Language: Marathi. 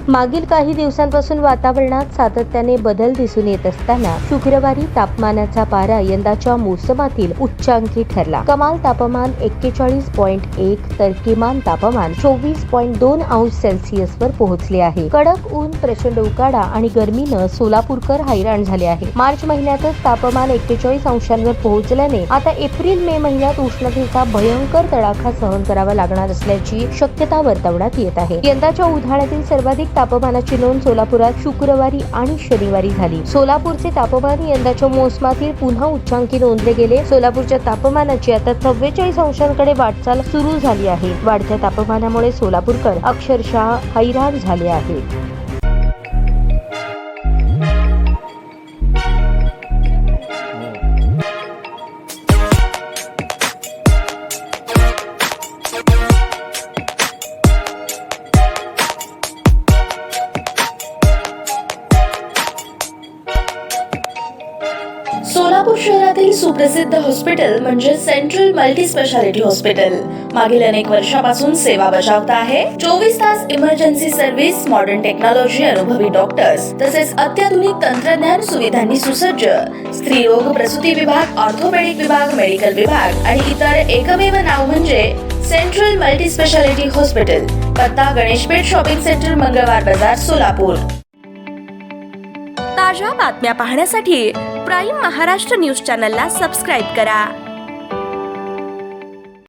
मागील काही दिवसांपासून वातावरणात सातत्याने बदल दिसून येत असताना शुक्रवारी तापमानाचा पारा यंदाच्या मोसमातील उच्चांकी ठरला. कमाल तापमान 41.1 तर किमान तापमान 24.2 अंश सेल्सिअसवर पोहोचले आहे. कडक ऊन, प्रचंड उकाडा आणि गरमीनं सोलापूरकर हैराण झाले आहे. मार्च महिन्यातच तापमान 41 अंशांवर पोहोचल्याने आता एप्रिल मे महिन्यात उष्णतेचा भयंकर तडाखा सहन करावा लागणार असल्याची शक्यता वर्तवण्यात येत आहे. यंदाच्या उन्हाळ्यातील सर्वाधिक तापमानाची नोंद सोलापुरात शुक्रवारी आणि शनिवारी झाली. सोलापूरचे तापमान यंदाच्या मोसमातील पुन्हा उच्चांकी नोंदले गेले. सोलापूरच्या तापमानाची आता 44 अंशांकडे वाटचाल सुरू झाली आहे. वाढत्या तापमानामुळे सोलापूरकर अक्षरशः हैराण झाले आहेत. सोलापूर शहरातील सुप्रसिद्ध हॉस्पिटल म्हणजे सेंट्रल मल्टी स्पेशालिटी हॉस्पिटल मागील अनेक वर्षापासून सेवा बजावत आहे. 24 तास इमर्जन्सी सर्व्हिस, मॉडर्न टेक्नॉलॉजी, अनुभवी डॉक्टर्स तसेच अत्याधुनिक तंत्रज्ञान सुविधांनी सुसज्ज स्त्रीरोग, प्रसूती विभाग, ऑर्थोपेडिक विभाग, मेडिकल विभाग आणि इतर एकमेव नाव म्हणजे सेंट्रल मल्टी स्पेशालिटी हॉस्पिटल. पत्ता गणेशपेठ शॉपिंग सेंटर, मंगळवार बाजार, सोलापूर. ताज्या बातम्या पाहण्यासाठी प्राईम महाराष्ट्र न्यूज चॅनलला सबस्क्राईब करा.